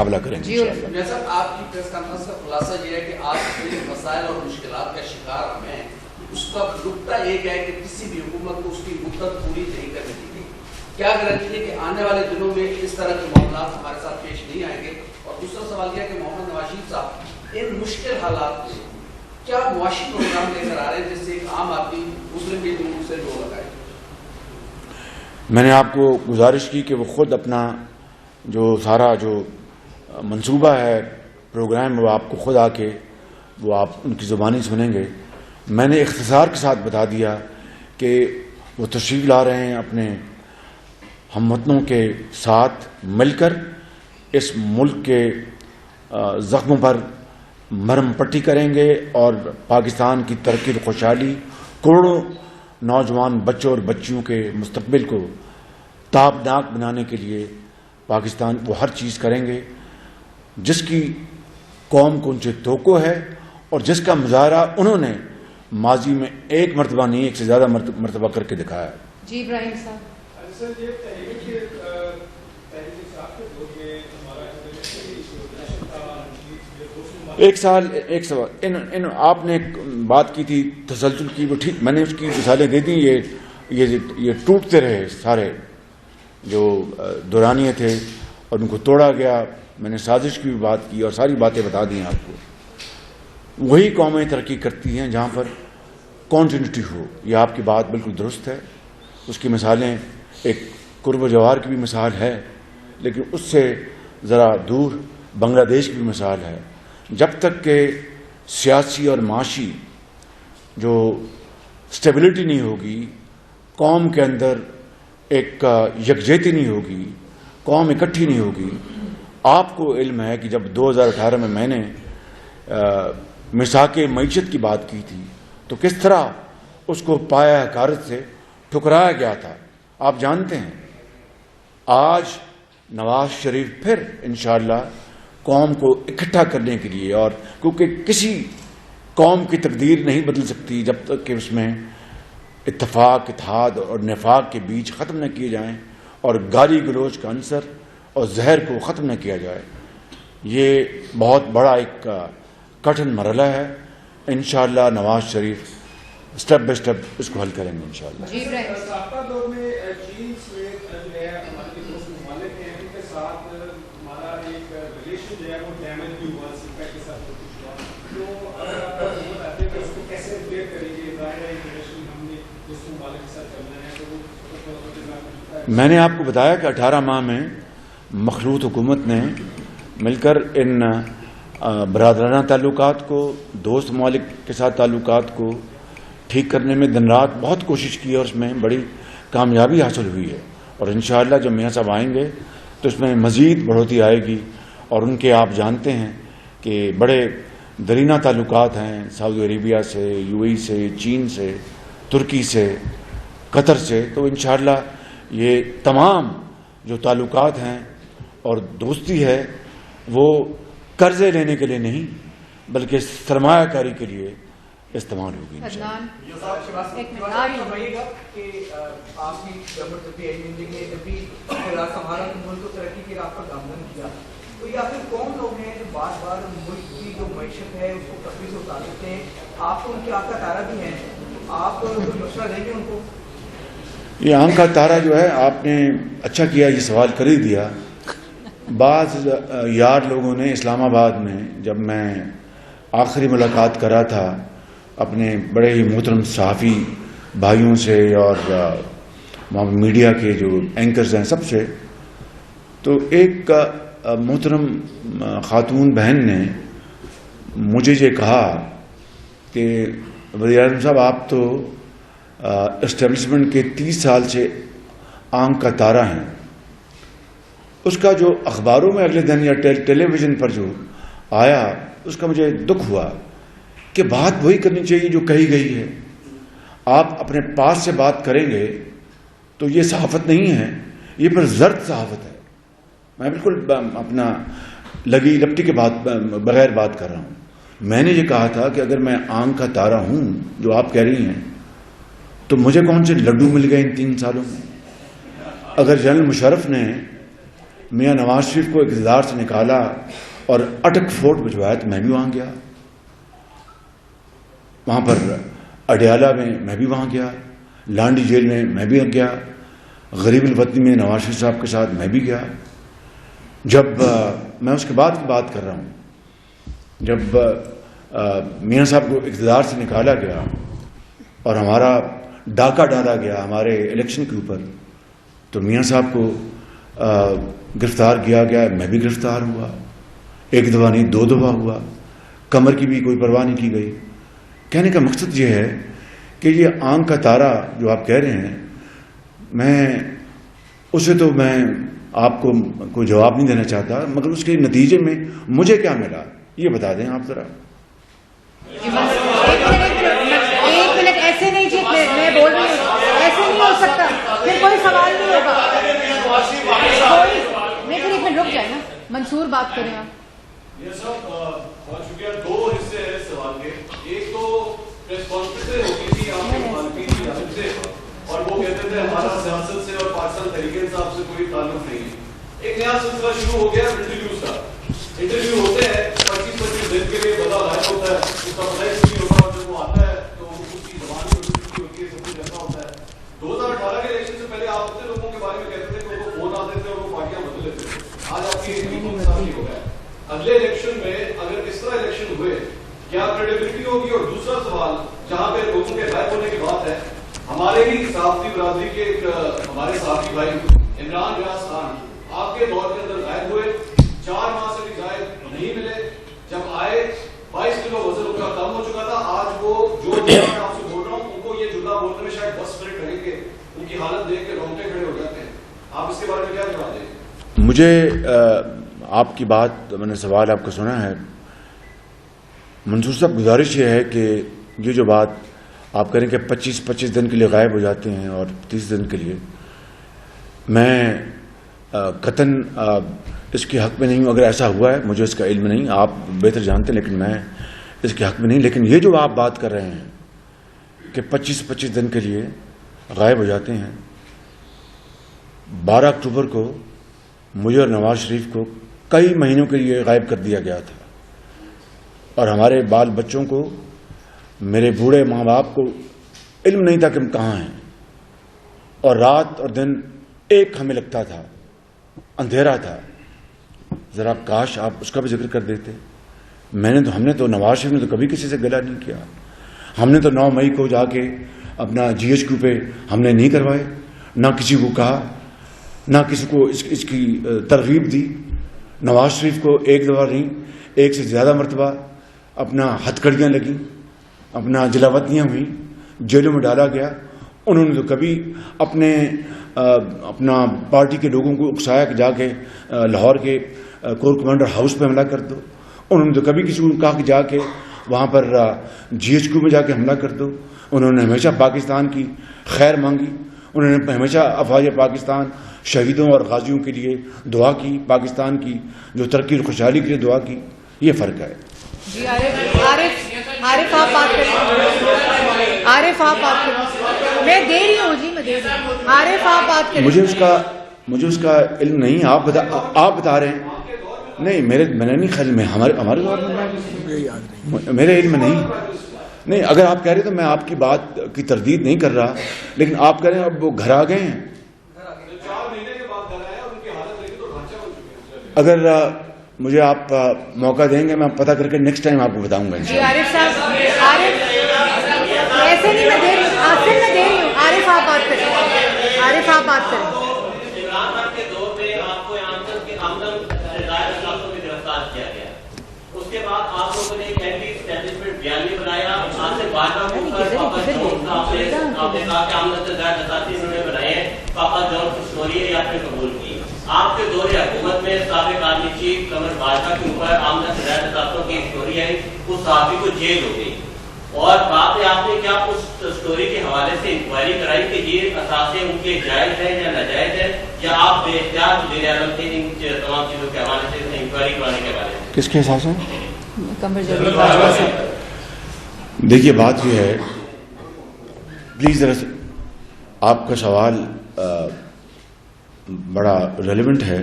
مقابلہ کریں گے انشاءاللہ۔ صاحب آپ کی پریس کانفرنس کا خلاصہ یہ ہے کہ آج جو مسائل اور مشکلات کا شکار ہم ہیں، اس کا نقطہ ایک ہے کہ کسی بھی حکومت کو اس کی مدت پوری نہیں کرنے دی گئی۔ کیا گارنٹی ہے کہ آنے والے دنوں میں اس طرح کے معاملات ہمارے ساتھ پیش نہیں آئیں گے؟ اور دوسرا سوال یہ ہے کہ محمد نواز شریف صاحب ان مشکل حالات میں کیا معاشی پروگرام لے کر آ رہے ہیں جس سے ایک عام آدمی مسلم لیگ نون سے جو لگائے؟ میں نے آپ کو گزارش کی کہ وہ خود اپنا جو سارا جو منصوبہ ہے پروگرام، وہ آپ کو خود آ کے وہ آپ ان کی زبانی سنیں گے۔ میں نے اختصار کے ساتھ بتا دیا کہ وہ تشریف لا رہے ہیں اپنے ہم وطنوں کے ساتھ مل کر اس ملک کے زخموں پر مرہم پٹی کریں گے اور پاکستان کی ترقی و خوشحالی، کروڑوں نوجوان بچوں اور بچیوں کے مستقبل کو تابناک بنانے کے لیے پاکستان وہ ہر چیز کریں گے جس کی قوم کو ان سے توقع ہے اور جس کا مظاہرہ انہوں نے ماضی میں ایک مرتبہ نہیں، ایک سے زیادہ مرتبہ کر کے دکھایا۔ جی ابراہیم صاحب، ایک سوال آپ نے ایک بات کی تھی تسلسل کی، وہ ٹھیک، میں نے اس کی مثالیں دے دی۔ یہ ٹوٹتے رہے سارے جو دورانیے تھے اور ان کو توڑا گیا۔ میں نے سازش کی بھی بات کی اور ساری باتیں بتا دی ہیں آپ کو۔ وہی قومیں ترقی کرتی ہیں جہاں پر کانٹینیوٹی ہو۔ یہ آپ کی بات بالکل درست ہے۔ اس کی مثالیں ایک قرب و جوار کی بھی مثال ہے، لیکن اس سے ذرا دور بنگلہ دیش کی بھی مثال ہے۔ جب تک کہ سیاسی اور معاشی جو سٹیبلٹی نہیں ہوگی، قوم کے اندر ایک یکجہتی نہیں ہوگی، قوم اکٹھی نہیں ہوگی۔ آپ کو علم ہے کہ جب 2018 میں نے میثاق معیشت کی بات کی تھی تو کس طرح اس کو پایہ حقارت سے ٹھکرایا گیا تھا، آپ جانتے ہیں۔ آج نواز شریف پھر انشاءاللہ قوم کو اکٹھا کرنے کے لیے، اور کیونکہ کسی قوم کی تقدیر نہیں بدل سکتی جب تک کہ اس میں اتفاق، اتحاد اور نفاق کے بیچ ختم نہ کیے جائیں اور گالی گلوچ کا عنصر اور زہر کو ختم نہ کیا جائے۔ یہ بہت بڑا ایک کٹھن مرحلہ ہے۔ انشاءاللہ Nawaz Sharif step by step اس کو حل کریں گے انشاءاللہ۔ سابقہ دور میں چین سے جو ہے ہمارے دوست ممالک ہیں، ان کے ساتھ ہمارا ایک ریلیشن جو ہے وہ ڈیمیج بھی ہوا، سپیک کے ساتھ کچھ ہوا، تو اگر آپ حکومت آتے ہیں کہ اس کو کیسے ریپیئر کریں گے؟ ظاہر ہے ریلیشن ہم نے دوست ممالک کے ساتھ چلنا ہے، تو وہ میں نے آپ کو بتایا کہ 18 ماہ میں مخلوط حکومت نے مل کر ان برادرانہ تعلقات کو، دوست ممالک کے ساتھ تعلقات کو ٹھیک کرنے میں دن رات بہت کوشش کی اور اس میں بڑی کامیابی حاصل ہوئی ہے۔ اور انشاءاللہ جب میاں صاحب آئیں گے تو اس میں مزید بڑھوتری آئے گی۔ اور ان کے آپ جانتے ہیں کہ بڑے درینہ تعلقات ہیں سعودی عربیہ سے، یو اے ای سے، چین سے، ترکی سے، قطر سے۔ تو انشاءاللہ یہ تمام جو تعلقات ہیں اور دوستی ہے وہ قرضے لینے کے لیے نہیں بلکہ سرمایہ کاری کے لیے استعمال ہوگی۔ تو یا پھر کون لوگ ہیں جو بار بار ملک کی جو معیشت ہے اس کو تفریح سے اتارتے ہیں؟ آپ کو ان کی آنکھ کا تارا بھی ہے، آپ مشورہ دیں گے ان کو؟ یہ آنکھ کا تارا جو ہے، آپ نے اچھا کیا یہ سوال کر ہی دیا۔ بعض یار لوگوں نے اسلام آباد میں جب میں آخری ملاقات کرا تھا اپنے بڑے ہی محترم صحافی بھائیوں سے اور میڈیا کے جو اینکرز ہیں سب سے، تو ایک محترم خاتون بہن نے مجھے یہ کہا کہ وزیر اعظم صاحب آپ تو اسٹیبلشمنٹ کے 30 سال سے آنکھ کا تارا ہیں۔ اس کا جو اخباروں میں اگلے دن یا ٹیلی ویژن پر جو آیا اس کا مجھے دکھ ہوا کہ بات وہی کرنی چاہیے جو کہی گئی ہے۔ آپ اپنے پاس سے بات کریں گے تو یہ صحافت نہیں ہے، یہ پھر زرد صحافت ہے۔ میں بالکل اپنا لگی لپٹی کے بغیر بات کر رہا ہوں۔ میں نے یہ کہا تھا کہ اگر میں آنکھ کا تارا ہوں جو آپ کہہ رہی ہیں تو مجھے کون سے لڈو مل گئے ان 3 سالوں میں؟ اگر جنرل مشرف نے میاں نواز شریف کو اقتدار سے نکالا اور اٹک فورٹ بھجوایا تو میں بھی وہاں گیا، وہاں پر اڈیالہ میں بھی وہاں گیا، لانڈی جیل میں بھی گیا، غریب الوطنی میں نواز شریف صاحب کے ساتھ میں بھی گیا۔ جب میں اس کے بعد کی بات کر رہا ہوں، جب میاں صاحب کو اقتدار سے نکالا گیا اور ہمارا ڈاکہ ڈالا گیا ہمارے الیکشن کے اوپر، تو میاں صاحب کو گرفتار کیا گیا، میں بھی گرفتار ہوا، ایک دفعہ نہیں 2 دفعہ ہوا، کمر کی بھی کوئی پرواہ نہیں کی گئی۔ کہنے کا مقصد یہ ہے کہ یہ آنکھ کا تارا جو آپ کہہ رہے ہیں، میں اسے تو میں آپ کو کوئی جواب نہیں دینا چاہتا، مگر اس کے نتیجے میں مجھے کیا ملا یہ بتا دیں آپ ذرا۔ ایک منٹ ایسے نہیں جی، میں بول رہی ہوں ایسے نہیں ہو سکتا، پھر کوئی سوال نہیں ہوگا، میں پھر ایک منٹ رک جائے نا، منصور بات کریں آپ۔ یہ سب بہت شکریہ۔ 2 حصے ہیں سوال کے، ایک تو پریس کانفرنس ہوتی تھی آپ کے مالکی کی جانب سے اور وہ کہتے تھے ہمارا سیاست سے اور پاکستان تحریک انصاف سے کوئی تعلق نہیں ہے۔ ایک نیا سلسلہ شروع ہو گیا انٹرویوز کا، انٹرویو ہوتے ہیں 25 دن کے لیے، بندہ غائب ہوتا ہے، اس کا پتہ ہی نہیں ہوتا، اور جب وہ آتا ہے تو اس کی زبان ہوتی ہے، سب کچھ ایسا ہوتا ہے۔ 2018 کے الیکشن سے پہلے آپ اپنے لوگوں کے بارے میں کہتے تھے کہ وہ فون آتے تھے اور وہ پارٹیاں بدل لیتے تھے، آج آپ کی نہیں ہو گیا۔ اگلے الیکشن میں اگر اس طرح الیکشن ہوئے کیا کریڈیبلٹی ہوگی؟ اور دوسرا سوال جہاں پہ لوگوں کے غائب ہونے کی بات ہے، ہمارے ہی صحافتی برادری کے ایک ہمارے صحافی بھائی عمران ریاض خان آپ کے دور کے اندر غائب ہوئے، 4 ماہ سے بھی غائب نہیں ملے، جب آئے 22 کلو وزن ان کا کم ہو چکا تھا، آج وہ جو آپ سے بول رہا ہوں ان کو یہ جملہ بولنے میں شاید 10 منٹ لگیں گے، ان کی حالت دیکھ کے رونگٹے کھڑے ہو جاتے ہیں۔ آپ اس کے بارے میں کیا جواب دیں؟ مجھے آپ کی بات، میں نے سوال آپ کا سنا ہے منصور صاحب، گزارش یہ ہے کہ یہ جو بات آپ کریں کہ 25 دن کے لیے غائب ہو جاتے ہیں اور 30 دن کے لیے، میں قطعاً اس کے حق میں نہیں ہوں۔ اگر ایسا ہوا ہے مجھے اس کا علم نہیں، آپ بہتر جانتے ہیں، لیکن میں اس کے حق میں نہیں۔ لیکن یہ جو آپ بات کر رہے ہیں کہ 25 دن کے لیے غائب ہو جاتے ہیں، 12 اکتوبر کو مجھے اور نواز شریف کو کئی مہینوں کے لیے غائب کر دیا گیا تھا، اور ہمارے بال بچوں کو، میرے بوڑھے ماں باپ کو علم نہیں تھا کہ ہم کہاں ہیں، اور رات اور دن ایک ہمیں لگتا تھا، اندھیرا تھا۔ ذرا کاش آپ اس کا بھی ذکر کر دیتے۔ ہم نے تو نواز شریف نے تو کبھی کسی سے گلہ نہیں کیا، ہم نے تو 9 مئی کو جا کے اپنا GHQ پہ ہم نے نہیں کروائے، نہ کسی کو کہا، نہ کسی کو اس کی ترغیب دی۔ نواز شریف کو ایک دفعہ نہیں 1 سے زیادہ مرتبہ اپنا ہتھکڑیاں لگیں، اپنا جلاوطنیاں ہوئیں، جیلوں میں ڈالا گیا۔ انہوں نے تو کبھی اپنا پارٹی کے لوگوں کو اکسایا کہ جا کے لاہور کے کور کمانڈر ہاؤس پہ حملہ کر دو۔ انہوں نے تو کبھی کسی کو کہا کہ جا کے وہاں پر GHQ میں جا کے حملہ کر دو۔ انہوں نے ہمیشہ پاکستان کی خیر مانگی، انہوں نے ہمیشہ افواج پاکستان شہیدوں اور غازیوں کے لیے دعا کی، پاکستان کی جو ترقی اور خوشحالی کے لیے دعا کی۔ یہ فرق ہے۔ جی عارف آپ بات کریں، عارف آپ بات کریں، میں دے رہی ہوں جی، میں دے رہی ہوں، عارف آپ بات کریں۔ مجھے اس کا علم نہیں، آپ بتا رہے ہیں۔ نہیں، میں نے نہیں خیال میں ہمارے دور میں میرے علم میں نہیں۔ اگر آپ کہہ رہے تو میں آپ کی بات کی تردید نہیں کر رہا، لیکن آپ کہہ رہے ہیں اب وہ گھر آ گئے ہیں۔ اگر مجھے آپ موقع دیں گے میں پتہ کر کے نیکسٹ ٹائم آپ کو بتاؤں گا انشاءاللہ۔ عارف صاحب، عارف ایسے نہیں، میں دے رہی ہوں، آصف میں دے رہی ہوں، عارف آپ بات کریں، عارف آپ بات کریں۔ عمران خان کے دور میں آپ کو یہاں تک کہ آمدن ظاہر علاقوں میں گرفتار کیا گیا، اس کے بعد آپ لوگوں نے ایک اینٹی اسٹیبلشمنٹ بیانیہ بنایا، آج سے 12 پاپا جون کا آپ نے کہا کہ آمدن سے زائد اساسی انہوں نے بنائے ہیں، پاپا جون کی اسٹوری ہے، آپ نے قبول کی۔ آپ کے دور حکومت میں سابق آرمی چیف قمر باجوہ کے اوپر آمدن سے زائد اثاثوں کی اسٹوری آئی، اس صحافی کو جیل ہو گئی، اور بات ہے آپ نے کیا اس اسٹوری کے حوالے سے انکوائری کرائی کہ یہ اثاثے ان کے جائز ہیں یا ناجائز ہیں، یا آپ بے احتیاط وزیر اعظم تھے ان تمام چیزوں کے حوالے سے انکوائری کرانے کے بارے میں؟ کس کے احساس ہیں؟ قمر باجوہ صاحب۔ دیکھیے بات یہ ہے، پلیز ذرا آپ کا سوال بڑا ریلیونٹ ہے،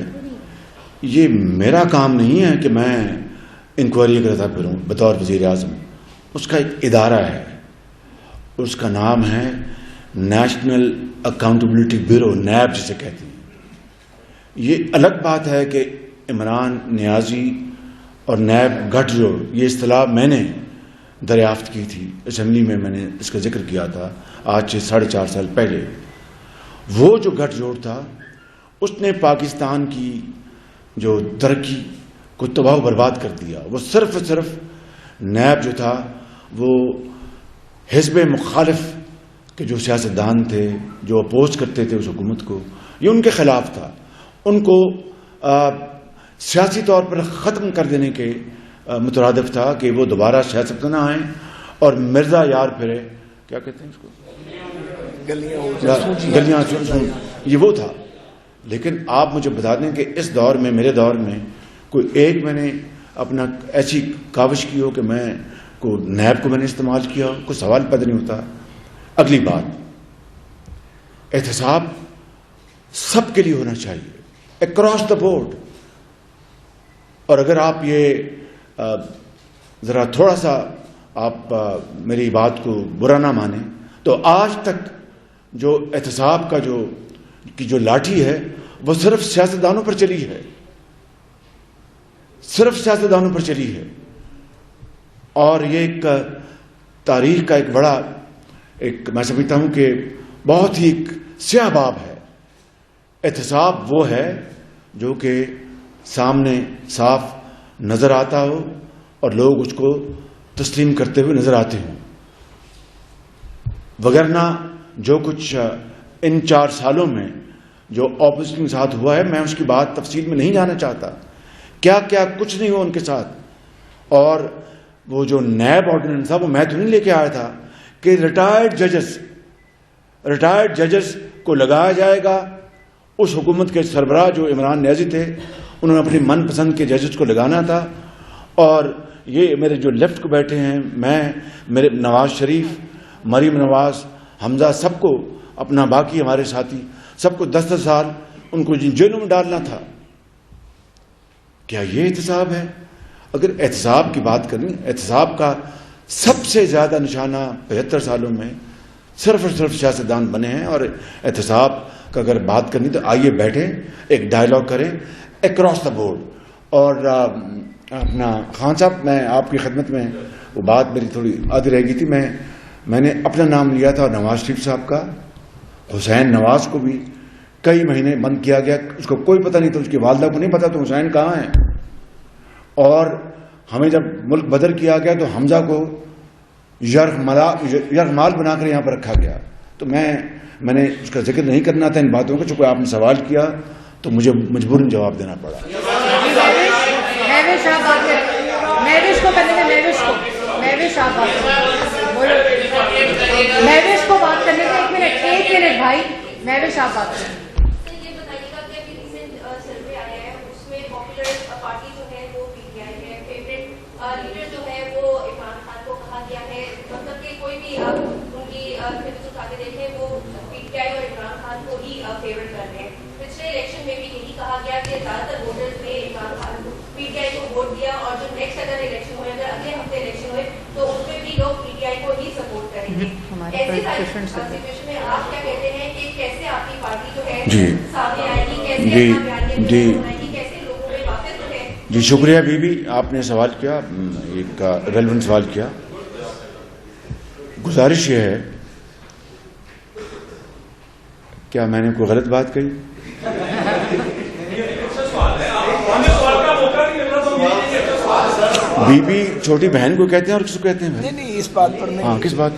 یہ میرا کام نہیں ہے کہ میں انکوائری کرتا پھروں بطور وزیر اعظم. اس کا ایک ادارہ ہے, اس کا نام ہے نیشنل اکاؤنٹیبلٹی بیورو, نیب جسے کہتے ہیں. یہ الگ بات ہے کہ عمران نیازی اور نیب گٹھ جوڑ, یہ اصطلاح میں نے دریافت کی تھی اسمبلی میں نے اس کا ذکر کیا تھا آج سے 4.5 سال پہلے. وہ جو گٹھ جوڑ تھا اس نے پاکستان کی جو ترقی کو تباہ و برباد کر دیا. وہ صرف نیب جو تھا وہ حزب مخالف کے جو سیاستدان تھے, جو اپوز کرتے تھے اس حکومت کو, یہ ان کے خلاف تھا. ان کو سیاسی طور پر ختم کر دینے کے مترادف تھا کہ وہ دوبارہ سیاست میں نہ آئیں اور مرزا یار پھرے, کیا کہتے ہیں اس کو, گلیاں یہ وہ تھا. لیکن آپ مجھے بتا دیں کہ اس دور میں, میرے دور میں, کوئی ایک میں نے اپنا ایسی کاوش کی ہو کہ میں کو نیب کو میں نے استعمال کیا ہو, کوئی سوال پیدا نہیں ہوتا. اگلی بات, احتساب سب کے لیے ہونا چاہیے اکراس دا بورڈ. اور اگر آپ یہ ذرا تھوڑا سا آپ میری بات کو برا نہ مانیں تو آج تک جو احتساب کا جو لاٹھی ہے وہ صرف سیاستدانوں پر چلی ہے, صرف سیاستدانوں پر چلی ہے. اور یہ ایک تاریخ کا ایک بڑا میں سمجھتا ہوں کہ بہت ہی سیاہ باب ہے. احتساب وہ ہے جو کہ سامنے صاف نظر آتا ہو اور لوگ اس کو تسلیم کرتے ہوئے نظر آتے ہوں. وگرنہ جو کچھ ان 4 سالوں میں جو اپوزیشن کے ساتھ ہوا ہے, میں اس کی بات تفصیل میں نہیں جانا چاہتا. کیا کچھ نہیں ہوا ان کے ساتھ. اور وہ جو نیب آرڈیننس تھا وہ میں تو نہیں لے کے آیا تھا کہ ریٹائرڈ ججز کو لگایا جائے گا. اس حکومت کے سربراہ جو عمران نیازی تھے انہوں نے اپنی من پسند کے ججز کو لگانا تھا. اور یہ میرے جو لیفٹ کو بیٹھے ہیں, میرے نواز شریف, مریم نواز, حمزہ, سب کو اپنا, باقی ہمارے ساتھی سب کو 10 سال ان کو جیلوں میں ڈالنا تھا. کیا یہ احتساب ہے؟ اگر احتساب کی بات کریں, احتساب کا سب سے زیادہ نشانہ 75 سالوں میں صرف اور صرف سیاستدان بنے ہیں. اور احتساب کا اگر بات کرنی تو آئیے بیٹھیں, ایک ڈائلاگ کریں اکراس دا بورڈ. اور اپنا خان صاحب, میں آپ کی خدمت میں, وہ بات میری تھوڑی آدھی رہ گئی تھی, میں نے اپنا نام لیا تھا اور نواز شریف صاحب کا. حسین نواز کو بھی کئی مہینے بند کیا گیا, اس کو کوئی پتہ نہیں تھا, اس کی والدہ کو نہیں پتا تو حسین کہاں ہیں. اور ہمیں جب ملک بدر کیا گیا تو حمزہ کو یرغمال بنا کر یہاں پر رکھا گیا. تو میں نے اس کا ذکر نہیں کرنا تھا ان باتوں کا, چونکہ آپ نے سوال کیا تو مجھے مجبوراً جواب دینا پڑا. مہوش کو بات کرنے کا 1 منٹ بھائی. مہوش آپ بات کریں. لیڈر جو ہے وہ عمران خان کو کہا گیا ہے, مطلب کہ کوئی بھی ان کی فلمس اٹھا کے دیکھیں وہ پی ٹی آئی اور عمران خان کو ہی فیور کر رہے ہیں. پچھلے الیکشن میں بھی یہی کہا گیا کہ زیادہ تر ووٹرز نے عمران خان کو پی ٹی آئی کو ووٹ دیا, اور جو نیکسٹ اگر الیکشن ہوئے, اگر اگلے ہفتے الیکشن ہوئے تو اس میں بھی لوگ پی ٹی آئی کو ہی سپورٹ کریں گے. ایسی سچویشن میں آپ کیا کہتے ہیں کہ کیسے آپ کی پارٹی جو ہے سامنے آئے گی, کیسے جی شکریہ بی بی, آپ نے سوال کیا, ایک ریلیونٹ سوال کیا. گزارش یہ ہے, کیا میں نے کوئی غلط بات کہی؟ بی بی چھوٹی بہن کو کہتے ہیں اور کس کو کہتے ہیں؟ نہیں اس بات پر نہیں. ہاں کس بات؟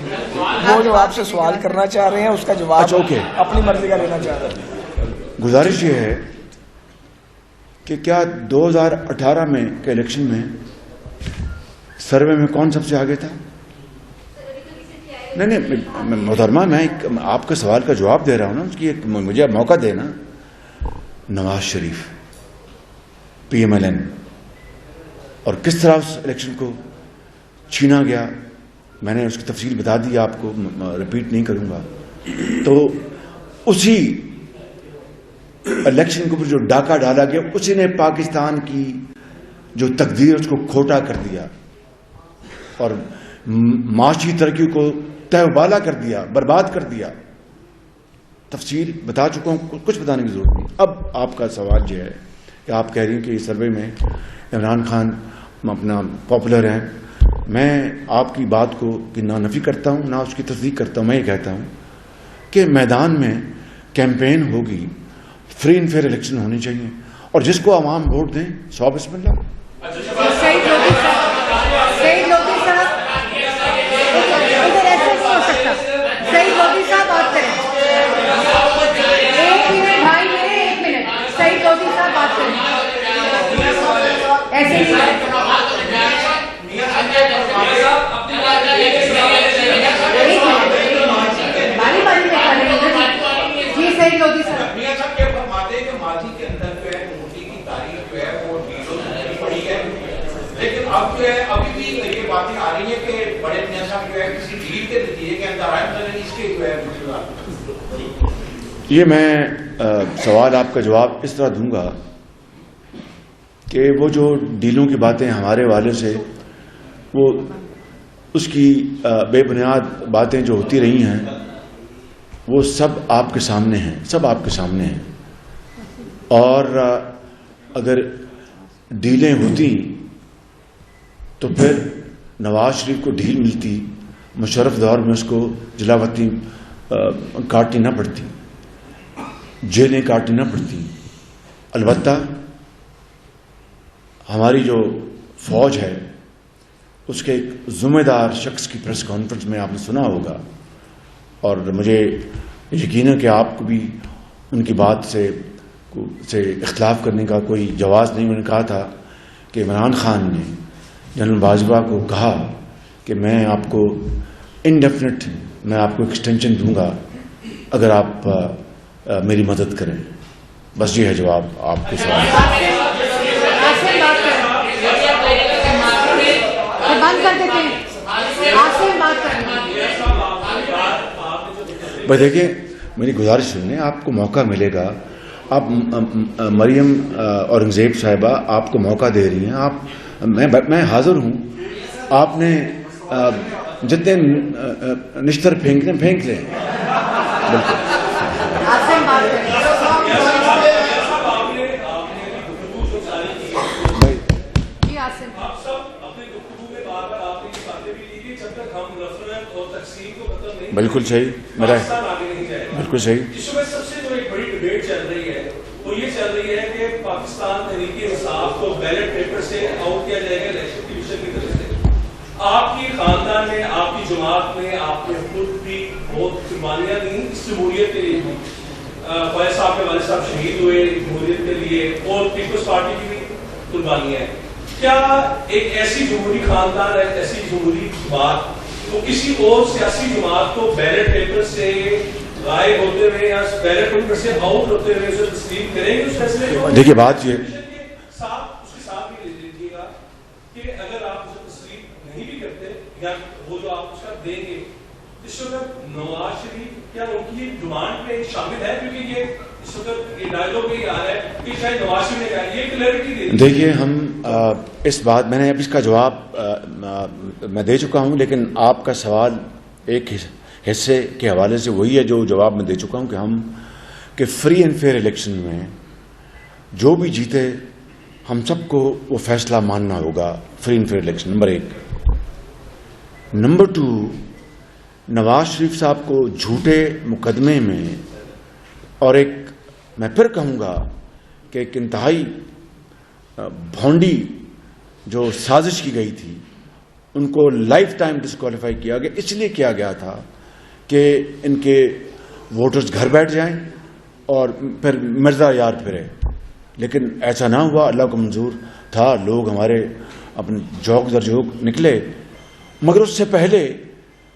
وہ جو آپ سے سوال کرنا چاہ رہے ہیں اس کا جواب اچھا اوکے, اپنی مرضی کا لینا چاہ رہے ہیں. گزارش یہ ہے کہ کیا 2018 میں کے الیکشن میں سروے میں کون سب سے آگے تھا؟ نہیں محترمہ, میں آپ کے سوال کا جواب دے رہا ہوں نا, اس کی مجھے موقع دینا. Nawaz Sharif P M L N, اور کس طرح اس الیکشن کو چھینا گیا میں نے اس کی تفصیل بتا دی, آپ کو رپیٹ نہیں کروں گا. تو اسی الیکشن کے اوپر جو ڈاکہ ڈالا گیا اسی نے پاکستان کی جو تقدیر اس کو کھوٹا کر دیا اور معاشی ترقی کو تہ و بالا کر دیا، برباد کر دیا. تفصیل بتا چکا ہوں، کچھ بتانے کی ضرورت نہیں. اب آپ کا سوال یہ ہے کہ آپ کہہ رہی ہیں کہ یہ سروے میں عمران خان اپنا پاپولر ہیں. میں آپ کی بات کو نہ نفی کرتا ہوں نہ اس کی تصدیق کرتا ہوں. میں یہ کہتا ہوں کہ میدان میں کیمپین ہوگی، فری اینڈ فیئر الیکشن ہونی چاہیے، اور جس کو عوام ووٹ دیں 100 بسم اللہ. سعید لودھی صاحب، سعید لودھی صاحب ادھر ایسے نہیں ہو سکتا. سعید لودھی صاحب بات کریں. 1 منٹ بھائی میرے، 1 منٹ. سعید لودھی صاحب بات کریں. ایسے ہی باری باری میں کر رہے ہیں. جی سعید لودھی صاحب. لیکن اب جو ہے ابھی بھی یہ باتیں آ رہی ہیں کہ بڑے میاں صاحب جو ہے کسی ڈیل کے نتیجے کے اندر آئے، اس کے جو ہے یہ میں سوال آپ کا جواب اس طرح دوں گا کہ وہ جو ڈیلوں کی باتیں ہمارے والے سے، وہ اس کی بے بنیاد باتیں جو ہوتی رہی ہیں وہ سب آپ کے سامنے ہیں، سب آپ کے سامنے ہیں. اور اگر ڈیلیں ہوتی تو پھر نواز شریف کو ڈھیل ملتی، مشرف دور میں اس کو جلاوطنی کاٹنی نہ پڑتی، جیلیں کاٹنی نہ پڑتی. البتہ ہماری جو فوج ہے اس کے ایک ذمہ دار شخص کی پریس کانفرنس میں آپ نے سنا ہوگا، اور مجھے یقین ہے کہ آپ کو بھی ان کی بات سے اختلاف کرنے کا کوئی جواز نہیں. انہوں نے کہا تھا کہ عمران خان نے جنرل باجوہ کو کہا کہ میں آپ کو انڈیفینٹ میں آپ کو ایکسٹینشن دوں گا اگر آپ میری مدد کریں. بس یہ ہے جواب آپ کے سوال. بھائی دیکھیں، میری گزارش سنیں، آپ کو موقع ملے گا. آپ مریم اورنگزیب صاحبہ آپ کو موقع دے رہی ہیں. میں حاضر ہوں. آپ نے جتنے نشتر پھینکنے پھینک لیں. بالکل. بالکل صحیح، میرا بالکل صحیح. سب سے جو ایک بڑی ڈبیٹ چل رہی ہے وہ یہ چل رہی ہے کہ پاکستان تحریک انصاف کو بیلٹ پیپر سے آؤٹ کیا جائے گا الیکشن کمیشن کی طرف سے. آپ کی خاندان نے، آپ کی جماعت نے، آپ نے خود بھی بہت قربانیاں دی اس جمہوریت کے لیے. فیض صاحب کے والد صاحب شہید ہوئے جمہوریت کے لیے، اور پیپلز پارٹی کی بھی قربانیاں ہیں. کیا ایک ایسی جمہوری خاندان ہے، ایسی جمہوری جماعت وہ کسی اور سیاسی جماعت کو بیلٹ پیپر سے غائب ہوتے ہوئے یا بیلٹ پیپر سے آؤٹ ہوتے ہوئے اسے تسلیم کریں گے؟ اس فیصلے کو دیکھیے بات یہ اس کے ساتھ بھی لے لیجیے گا کہ اگر آپ اسے تسلیم نہیں بھی کرتے یا وہ جو آپ اس کا دیں گے، اس وقت نواز شریف کیا ان کی ڈیمانڈ میں شامل ہے؟ کیونکہ یہ اس وقت یہ ڈائلاگ بھی آ رہا ہے کہ شاید نواز شریف نے کہا، یہ کلیئرٹی دے. دیکھیے، ہم اس بات میں نے اب اس کا جواب میں دے چکا ہوں، لیکن آپ کا سوال ایک حصے کے حوالے سے وہی ہے جو جواب میں دے چکا ہوں کہ فری اینڈ فیئر الیکشن میں جو بھی جیتے ہم سب کو وہ فیصلہ ماننا ہوگا. Free and fair election number 1. Number 2، Nawaz Sharif صاحب کو جھوٹے مقدمے میں، اور ایک میں پھر کہوں گا کہ ایک انتہائی بھونڈی جو سازش کی گئی تھی، ان کو لائف ٹائم ڈسکوالیفائی کیا گیا. اس لیے کیا گیا تھا کہ ان کے ووٹرز گھر بیٹھ جائیں اور پھر مرزا یار پھرے. لیکن ایسا نہ ہوا، اللہ کو منظور تھا. لوگ ہمارے اپنے جھوک در جھوک نکلے. مگر اس سے پہلے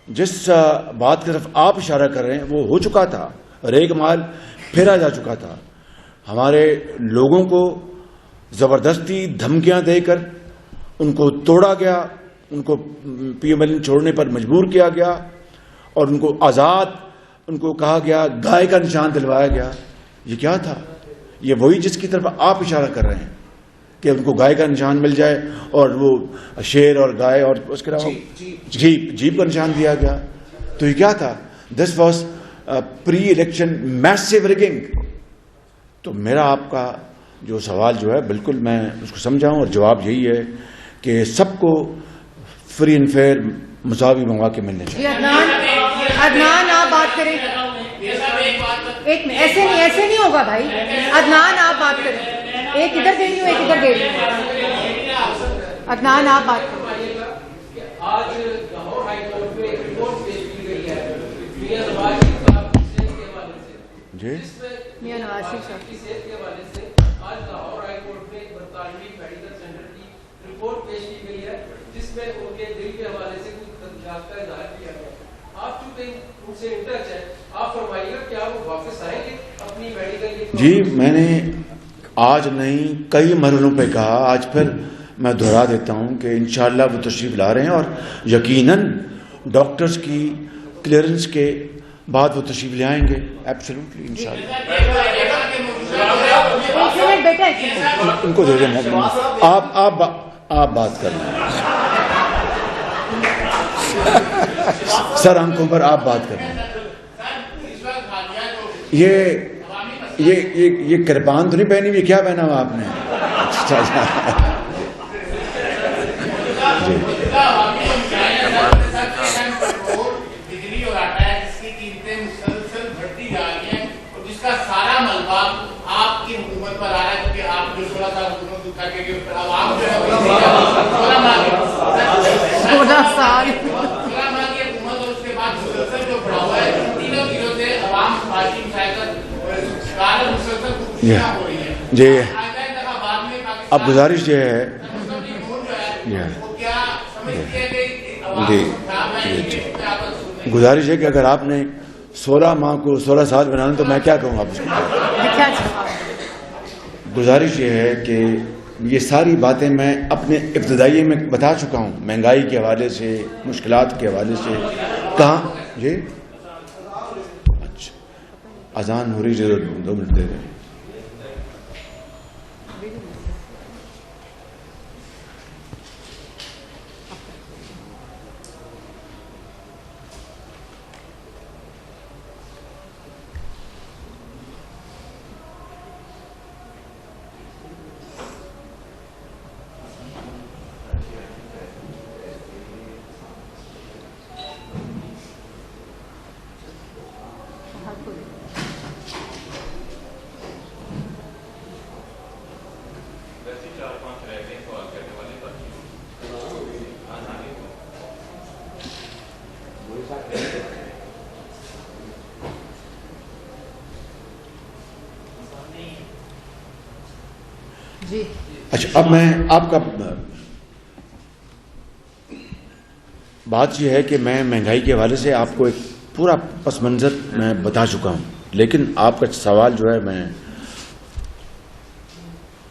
جس بات کی طرف آپ اشارہ کر رہے ہیں وہ ہو چکا تھا، ریگ مال پھیرا جا چکا تھا. ہمارے لوگوں کو زبردستی دھمکیاں دے کر ان کو توڑا گیا، ان کو پی ایم ایل چھوڑنے پر مجبور کیا گیا، اور ان کو آزاد، ان کو کہا گیا، گائے کا نشان دلوایا گیا. یہ کیا تھا؟ یہ وہی جس کی طرف آپ اشارہ کر رہے ہیں کہ ان کو گائے کا نشان مل جائے اور وہ شیر اور گائے اور اس کے علاوہ جیپ کا نشان دیا گیا. تو یہ کیا تھا؟ This was pre election massive rigging. تو میرا آپ کا جو سوال جو ہے بالکل میں اس کو سمجھاؤں اور جواب یہی ہے کہ سب کو فری اینڈ فیئر مساوی مواقع ملنے چاہیے. عدنان آپ بات کریں. ایک ایسے نہیں ہوگا بھائی. عدنان آپ بات کریں. ایک ادھر دے رہی ہوں، ایک ادھر دے رہی ہوں. عدنان آپ بات کریں. آج لاہور ہائی کورٹ میں ایک رپورٹ پیش کی گئی ہے میاں نواز شریف صاحب کی صحت کے حوالے سے، جس میں میاں نواز شریف صاحب کی صحت کے حوالے سے آج لاہور ہائی کورٹ میں ایک برطانوی میڈیکل سینٹر کی رپورٹ پیش کی گئی ہے جس میں ان کے دل کے حوالے سے کچھ تنقیدات کا اظہار کیا گیا. آپ چونکہ ان سے ان ٹچ ہیں، آپ فرمائیے گا کیا وہ واپس آئیں گے اپنی میڈیکل؟ جی میں نے آج نہیں کئی مرحلوں پہ کہا، آج پھر میں دہرا دیتا ہوں کہ انشاءاللہ وہ تشریف لا رہے ہیں اور یقیناً ڈاکٹرز کی کلیئرنس کے بعد وہ تشریف لے آئیں گے. ایبسلیوٹلی انشاءاللہ. ان کو دے دیں. آپ بات کر رہے ہیں سر، آنکھوں پر آپ بات کر رہے ہیں. یہ کرپان تو نہیں پہنی ہوئی؟ کیا پہنا ہوا آپ نے؟ جی بجلی اور آتا ہے جس کی قیمتیں مسلسل بڑھتی جا رہی ہیں اور جس کا سارا ملبہ آپ کی حکومت پر آ رہا ہے، کیونکہ آپ جو 16 سال حکومت کر کے عوام جو ہے 16 ماہ کی حکومت اور اس کے بعد مسلسل جو بڑھا ہوا ہے، تینوں چیزوں سے عوام معاشی مسائل کا شکار مسلسل خوشیاں ہو رہی ہیں. جی اب گزارش یہ ہے گزارش ہے کہ اگر آپ نے 16 ماہ کو 16 سال بنانا تو میں کیا کہوں آپ کو. گزارش یہ ہے کہ یہ ساری باتیں میں اپنے ابتدائی میں بتا چکا ہوں، مہنگائی کے حوالے سے، مشکلات کے حوالے سے. کہاں جی اچھا اذان ہو رہی ہے، 2 منٹ دے دیں. اچھا اب میں آپ کا بات یہ ہے کہ میں مہنگائی کے حوالے سے آپ کو ایک پورا پس منظر میں بتا چکا ہوں، لیکن آپ کا سوال جو ہے میں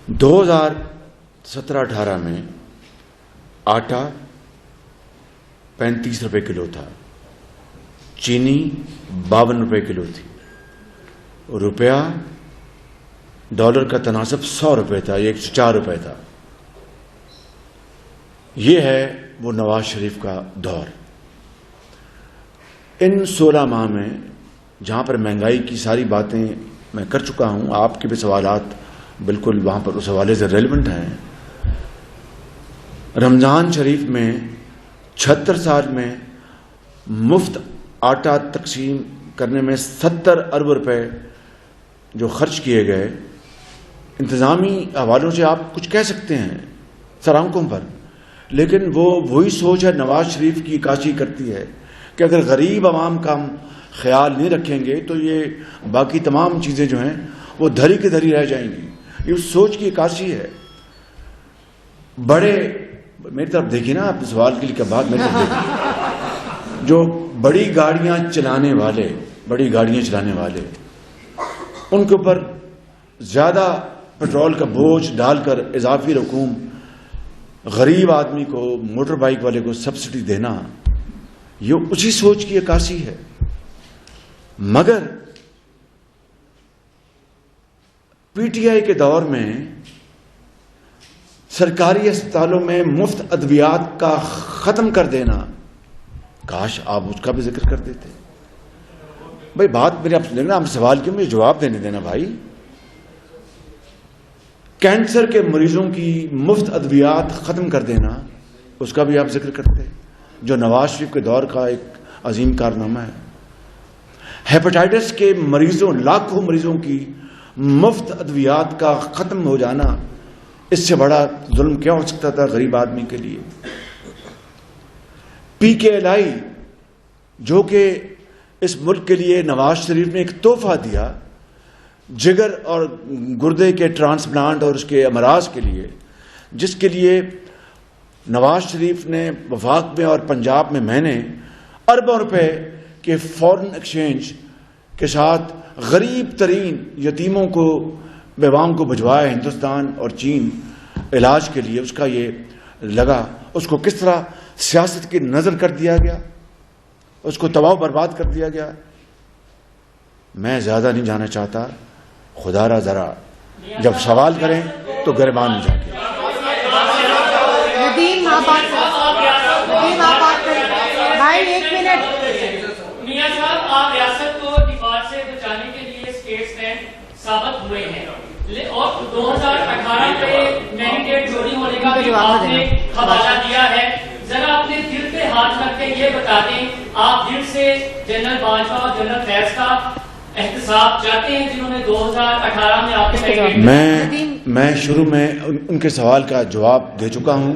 2017-18 میں آٹا 35 روپے کلو تھا، چینی 52 روپے کلو تھی، روپیہ ڈالر کا تناسب 100 روپے تھا، 104 روپے تھا. یہ ہے وہ نواز شریف کا دور. ان 16 ماہ میں جہاں پر مہنگائی کی ساری باتیں میں کر چکا ہوں، آپ کے بھی سوالات بالکل وہاں پر اس حوالے سے ریلیونٹ ہیں. رمضان شریف میں 76 سال میں مفت آٹا تقسیم کرنے میں 70 ارب روپے جو خرچ کیے گئے. انتظامی حوالوں سے آپ کچھ کہہ سکتے ہیں سر آنکھوں پر، لیکن وہی سوچ ہے نواز شریف کی عکاسی کرتی ہے کہ اگر غریب عوام کا ہم خیال نہیں رکھیں گے تو یہ باقی تمام چیزیں جو ہیں وہ دھری کے دھری رہ جائیں گی. یہ اس سوچ کی عکاسی ہے. بڑے میری طرف دیکھیے نا، آپ سوال کے لیے بعد میری طرف دیکھیے. جو بڑی گاڑیاں چلانے والے ان کے اوپر زیادہ پیٹرول کا بوجھ ڈال کر اضافی رقوم غریب آدمی کو، موٹر بائک والے کو سبسڈی دینا، یہ اسی سوچ کی عکاسی ہے. مگر پی ٹی آئی کے دور میں سرکاری اسپتالوں میں مفت ادویات کا ختم کر دینا، کاش آپ اس کا بھی ذکر کر دیتے. بھائی بات میرے آپ سنیں نا، آپ سوال کیوں مجھے جواب دینے دینا بھائی. کینسر کے مریضوں کی مفت ادویات ختم کر دینا، اس کا بھی آپ ذکر کرتے، جو نواز شریف کے دور کا ایک عظیم کارنامہ ہے. ہیپاٹائٹس کے مریضوں، لاکھوں مریضوں کی مفت ادویات کا ختم ہو جانا، اس سے بڑا ظلم کیا ہو سکتا تھا غریب آدمی کے لیے. پی کے ایل آئی جو کہ اس ملک کے لیے نواز شریف نے ایک تحفہ دیا، جگر اور گردے کے ٹرانسپلانٹ اور اس کے امراض کے لیے، جس کے لیے نواز شریف نے وفاق میں اور پنجاب میں نے اربوں روپے کے فورن ایکسچینج کے ساتھ غریب ترین یتیموں کو، بیواؤں کو بھجوایا ہندوستان اور چین علاج کے لیے. اس کا یہ لگا، اس کو کس طرح سیاست کی نظر کر دیا گیا، اس کو تباہ برباد کر دیا گیا. میں زیادہ نہیں جانا چاہتا، خدا را ذرا جب سوال کریں تو گریبان میں جا کے. ندیم آپ بات کریں بھائی، 1 منٹ. میاں صاحب، آپ ریاست کو ڈیفالٹ سے بچانے کے لیے اسٹیٹ اسٹینڈ ثابت ہوئے ہیں، اور 2018 پہ مینڈیٹ چوری ہونے کا بھی آپ نے حوالہ دیا ہے. ذرا اپنے دل پہ ہاتھ رکھ کے یہ بتا دیں، آپ دل سے جنرل باجوہ اور جنرل فیض کا احتساب چاہتے ہیں جنہوں نے 2018 میں آپ کے میں شروع میں ان کے سوال کا جواب دے چکا ہوں.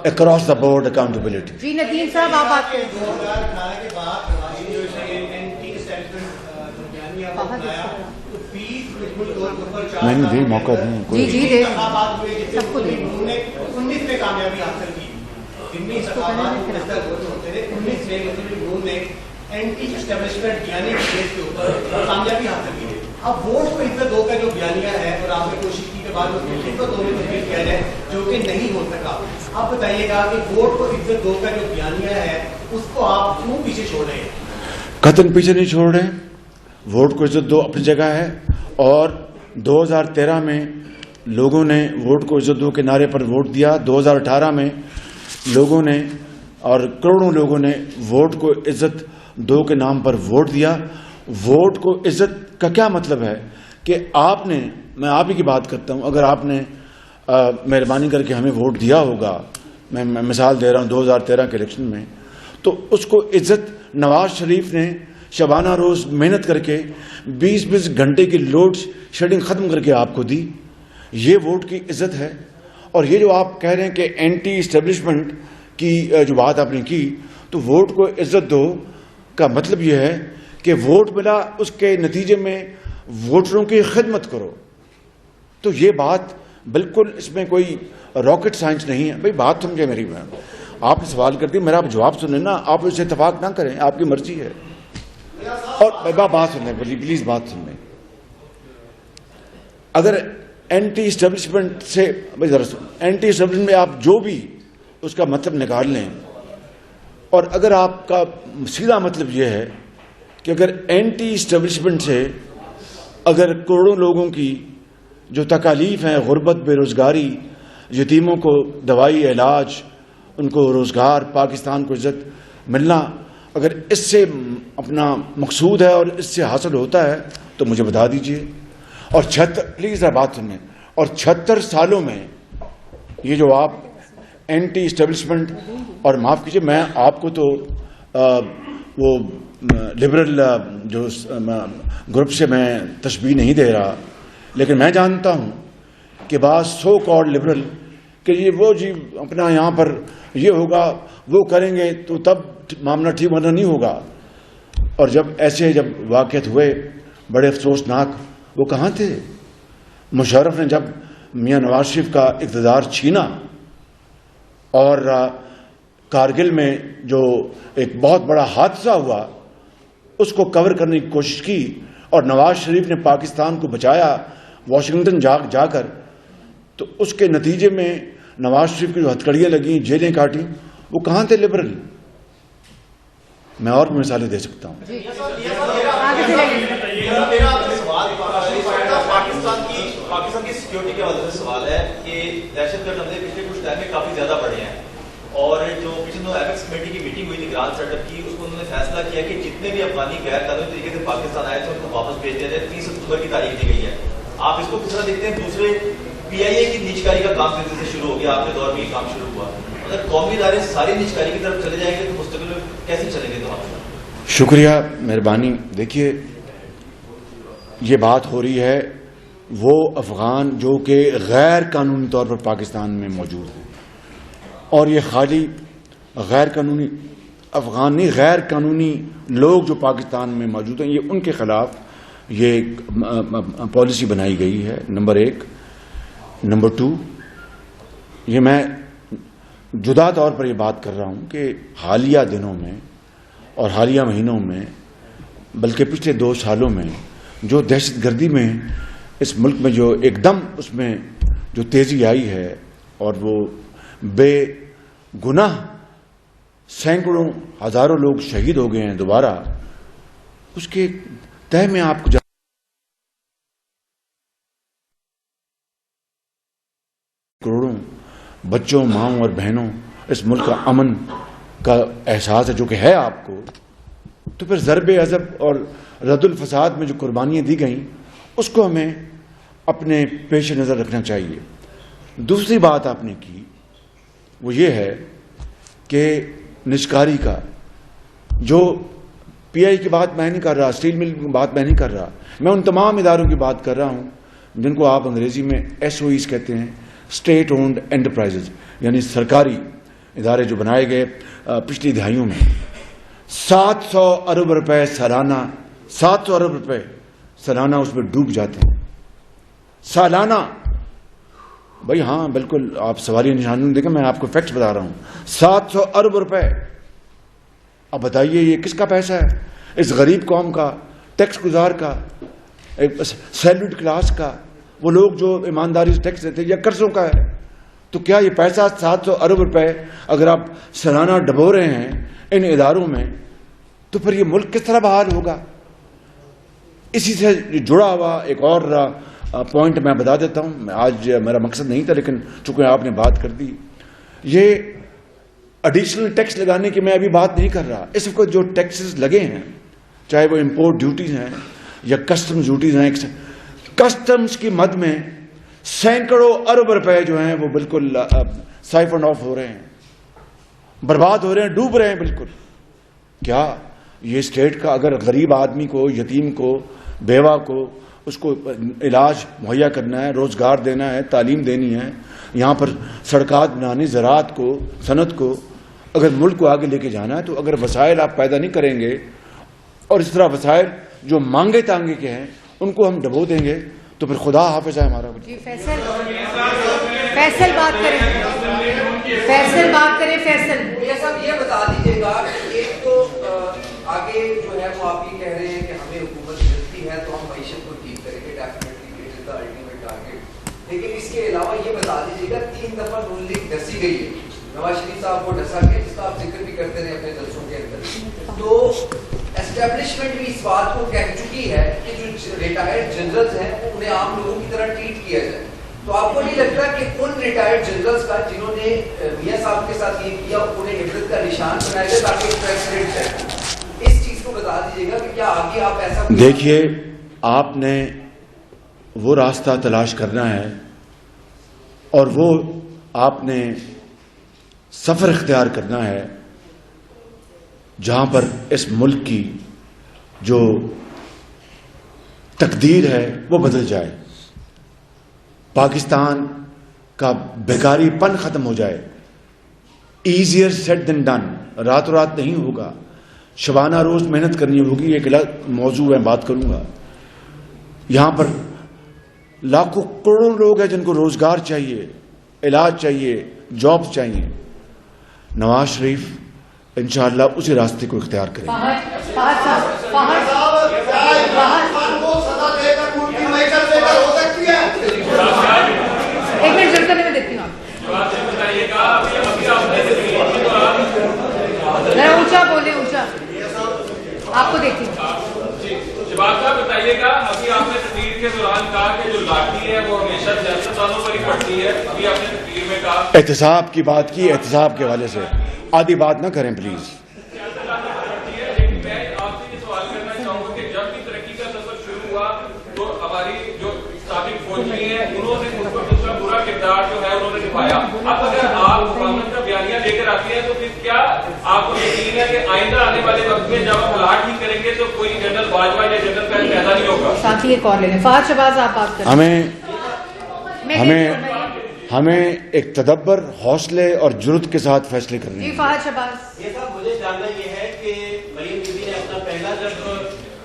Across the board accountability. جی ندیم صاحب آپ بات کریں. 2018 کے بعد میں نے دی موقع دیں. جی دے سب کو دے. 19 میں کامیابی حاصل کی، 19 میں اینٹی اسٹیبلشمنٹ بیانیہ کے کیس کے اوپر کامیابی حاصل کی ہے. اب ووٹ کو عزت دو کا جو بیانیہ ہے، اور آپ نے کوشش کی کہ بعد میں عزت دو میں تبدیل کیا جائے، جو کہ نہیں ہو سکا. آپ بتائیے گا کہ ووٹ کو عزت دو کا جو بیانیہ ہے، اس کو آپ کیوں پیچھے چھوڑ رہے ہیں؟ قطعاً پیچھے نہیں چھوڑ رہے. ووٹ کو عزت دو اپنی جگہ ہے، اور 2013 میں لوگوں نے ووٹ کو عزت دو کے نعرے پر ووٹ دیا. 2018 میں لوگوں نے اور کروڑوں لوگوں نے ووٹ کو عزت دو کے نام پر ووٹ دیا. ووٹ کو عزت کا کیا مطلب ہے کہ آپ نے، میں آپ ہی کی بات کرتا ہوں، اگر آپ نے مہربانی کر کے ہمیں ووٹ دیا ہوگا، میں مثال دے رہا ہوں 2013 کے الیکشن میں، تو اس کو عزت نواز شریف نے شبانہ روز محنت کر کے 20 گھنٹے کی لوڈ شیڈنگ ختم کر کے آپ کو دی. یہ ووٹ کی عزت ہے. اور یہ جو آپ کہہ رہے ہیں کہ اینٹی اسٹیبلشمنٹ کی جو بات آپ نے کی، تو ووٹ کو عزت دو کا مطلب یہ ہے کہ ووٹ ملا، اس کے نتیجے میں ووٹروں کی خدمت کرو. تو یہ بات بالکل اس میں کوئی راکٹ سائنس نہیں ہے. بھائی بات سمجھے میری، میں آپ نے سوال کر دی، میرا آپ جواب سنیں نا، آپ اس سے اتفاق نہ کریں، آپ کی مرضی ہے. اور بات سنیں پلیز، بات سنیں. اگر اینٹی اسٹیبلشمنٹ سے اینٹی اسٹیبلشمنٹ میں آپ جو بھی اس کا مطلب نکال لیں، اور اگر آپ کا سیدھا مطلب یہ ہے کہ اگر اینٹی اسٹیبلشمنٹ سے اگر کروڑوں لوگوں کی جو تکالیف ہیں، غربت، بے روزگاری، یتیموں کو دوائی، علاج، ان کو روزگار، پاکستان کو عزت ملنا، اگر اس سے اپنا مقصود ہے اور اس سے حاصل ہوتا ہے تو مجھے بتا دیجئے. اور 76 پلیز بات سنیں، اور 76 سالوں میں یہ جو آپ اینٹی اسٹیبلشمنٹ، اور معاف کیجئے میں آپ کو تو وہ لبرل جو گروپ سے میں تشبیہ نہیں دے رہا، لیکن میں جانتا ہوں کہ بعض سو کالڈ لبرل کہ یہ وہ جی اپنا یہاں پر یہ ہوگا، وہ کریں گے تو تب معاملہ ٹھیک ہونا نہیں ہوگا. اور جب ایسے جب واقعات ہوئے بڑے افسوسناک، وہ کہاں تھے؟ مشرف نے جب میاں نواز شریف کا اقتدار چھینا اور کارگل میں جو ایک بہت بڑا حادثہ ہوا اس کو کور کرنے کی کوشش کی، اور نواز شریف نے پاکستان کو بچایا واشنگٹن جا کر، تو اس کے نتیجے میں نواز شریف کی جو ہتھکڑیاں لگیں، جیلیں کاٹی، وہ کہاں تھے لبرل؟ میں اور بھی مثالیں دے سکتا ہوں. سیکورٹی کے حوالے سے سوال ہے کہ دہشت گرد حملے پچھلے کچھ ٹائم میں کافی زیادہ بڑھے ہیں اور جو پچھلے دنوں ایپیکس کمیٹی کی میٹنگ ہوئی تھی گرانٹ سیٹ اپ کی، اس کو انہوں نے فیصلہ کیا کہ جتنے بھی افغانی غیر قانونی طریقے سے پاکستان آئے تھے ان کو واپس بھیج دیا جائے. 30 اکتوبر کی تاریخ دی گئی ہے. آپ اس کو کس طرح دیکھتے ہیں؟ دوسرے PIA کی نیچکاری کا کام تیزی سے شروع ہو گیا، آپ کے دور میں یہ کام شروع ہوا. اگر قومی ادارے ساری نیچکاری کی طرف چلے جائیں گے تو مستقبل میں کیسے چلیں گے؟ تو شکریہ، مہربانی. دیکھیے یہ بات ہو رہی ہے وہ افغان جو کہ غیر قانونی طور پر پاکستان میں موجود ہیں، اور یہ خالی غیر قانونی افغان نہیں، غیر قانونی لوگ جو پاکستان میں موجود ہیں، یہ ان کے خلاف یہ پالیسی بنائی گئی ہے. نمبر 1. نمبر 2، یہ میں جدا طور پر یہ بات کر رہا ہوں کہ حالیہ دنوں میں اور حالیہ مہینوں میں، بلکہ پچھلے 2 سالوں میں جو دہشت گردی میں اس ملک میں جو ایک دم اس میں جو تیزی آئی ہے اور وہ بے گناہ سینکڑوں ہزاروں لوگ شہید ہو گئے ہیں دوبارہ، اس کے تہ میں آپ کو کروڑوں بچوں، ماؤں اور بہنوں اس ملک کا امن کا احساس ہے جو کہ ہے آپ کو، تو پھر ضرب عضب اور رد الفساد میں جو قربانیاں دی گئیں اس کو ہمیں اپنے پیش نظر رکھنا چاہیے. دوسری بات آپ نے کی وہ یہ ہے کہ نشکاری کا، جو PI کی بات میں نہیں کر رہا، اسٹیل مل کی بات میں نہیں کر رہا، میں ان تمام اداروں کی بات کر رہا ہوں جن کو آپ انگریزی میں SOEs کہتے ہیں، اسٹیٹ اونڈ انٹرپرائزز، یعنی سرکاری ادارے جو بنائے گئے پچھلی دہائیوں میں. 700 ارب روپے سالانہ، 700 ارب روپے سالانہ اس میں ڈوب جاتے ہیں سالانہ. بھائی ہاں بالکل، آپ سوالیہ نشان دیکھیں، میں آپ کو فیکٹس بتا رہا ہوں. 700 ارب روپے. اب بتائیے یہ کس کا پیسہ ہے؟ اس غریب قوم کا، ٹیکس گزار کا، سیلوڈ کلاس کا، وہ لوگ جو ایمانداری سے ٹیکس دیتے یا قرضوں کا ہے. تو کیا یہ پیسہ 700 ارب روپے اگر آپ سالانہ ڈبو رہے ہیں ان اداروں میں، تو پھر یہ ملک کس طرح بحال ہوگا؟ اسی سے جڑا ہوا ایک اور پوائنٹ میں بتا دیتا ہوں. آج میرا مقصد نہیں تھا لیکن چونکہ آپ نے بات کر دی، یہ ایڈیشنل ٹیکس لگانے کی میں ابھی بات نہیں کر رہا. اس وقت جو ٹیکسز لگے ہیں، چاہے وہ امپورٹ ڈیوٹیز ہیں یا کسٹمز ڈیوٹیز ہیں، کسٹمز کی مد میں سینکڑوں ارب روپے جو ہیں وہ بالکل سائفن آف ہو رہے ہیں، برباد ہو رہے ہیں، ڈوب رہے ہیں بالکل. کیا یہ اسٹیٹ کا اگر غریب آدمی کو، یتیم کو، بیوہ کو اس کو علاج مہیا کرنا ہے، روزگار دینا ہے، تعلیم دینی ہے، یہاں پر سڑکات بنانی، زراعت کو، صنعت کو، اگر ملک کو آگے لے کے جانا ہے، تو اگر وسائل آپ پیدا نہیں کریں گے اور اس طرح وسائل جو مانگے تانگے کے ہیں ان کو ہم ڈبو دیں گے تو پھر خدا حافظ ہے ہمارا. جی فیصل بات کریں، فیصل بات کریں. فیصل صاحب یہ بتا دیجیے گا کہ ایک تو آگے جو ہے وہ آپ یہ کہہ رہے ہیں کہ ہمیں حکومت ملتی ہے تو ہم معیشت کو ٹھیک کریں گے، definitely it is the ultimate target. لیکن اس کے علاوہ یہ بتا دیجیے گا 3 دفعہ نون لیگ ڈسی گئی ہے، نواز شریف صاحب کو ڈسا گیا جس کا آپ ذکر بھی کرتے رہے اپنے جلسوں کے اندر. تو اسٹیبلشمنٹ بھی اس بات کو کہہ چکی ہے کہ جو ریٹائرڈ جنرلز ہیں انہیں عام لوگوں کی طرح ٹریٹ کیا جائے. تو آپ کو نہیں لگتا کہ ان ریٹائرڈ جنرلز کا جنہوں نے میاں صاحب کے ساتھ یہ کیا انہیں عبرت کا نشان بنایا جائے تاکہ پریسیڈنٹ جائے؟ اس چیز کو بتا دیجیے گا کہ کیا آگے آپ ایسا. دیکھیے آپ نے وہ راستہ تلاش کرنا ہے اور وہ آپ نے سفر اختیار کرنا ہے جہاں پر اس ملک کی جو تقدیر ہے وہ بدل جائے، پاکستان کا بیکاری پن ختم ہو جائے. ایزیئر سیڈ دین ڈن، راتوں رات نہیں ہوگا، شبانہ روز محنت کرنی ہوگی. ایک الگ موضوع ہے، بات کروں گا. یہاں پر لاکھوں کروڑوں لوگ ہیں جن کو روزگار چاہیے، علاج چاہیے، جاب چاہیے. نواز شریف انشاءاللہ اسی راستے کو اختیار کریں گے. ایک منٹ ضرور کرنے میں دیکھتی ہوں. ذرا اونچا بولے، اونچا آپ کو دیکھتی ہوں. شہباز صاحب بتائیے گا، ابھی آپ نے تقریر کے دوران کہا کہ جو لاٹھی ہے وہ ہمیشہ احتساب کی بات کی, احتساب کے حوالے سے آدھی بات نہ کریں پلیز. میں آپ سے یہ سوال کرنا چاہوں گا کہ جب بھی ترقی کا سفر شروع ہوا تو ہماری جو سابق فوجی ہیں انہوں نے اس پر دوسرا برا کردار جو ہے انہوں نے نبھایا. اب اگر آپ حکومت کا بیانیہ لے کر آتی ہیں تو پھر کیا آپ کو یقین ہے کہ آئندہ آنے والے وقت میں جب ہم حالات ٹھیک کریں گے تو کوئی جنرل باجوہ یا جنرل فیض پیدا نہیں ہوگا؟ ساتھی ایک اور لے لیں. فہد شہباز آپ بات کریں. ہمیں ایک تدبر, حوصلے اور جرت کے ساتھ فیصلے کرنے ہیں. جی فہد شہباز. یہ صاحب مجھے جاننا یہ ہے کہ مریم بی بی نے اپنا پہلا جب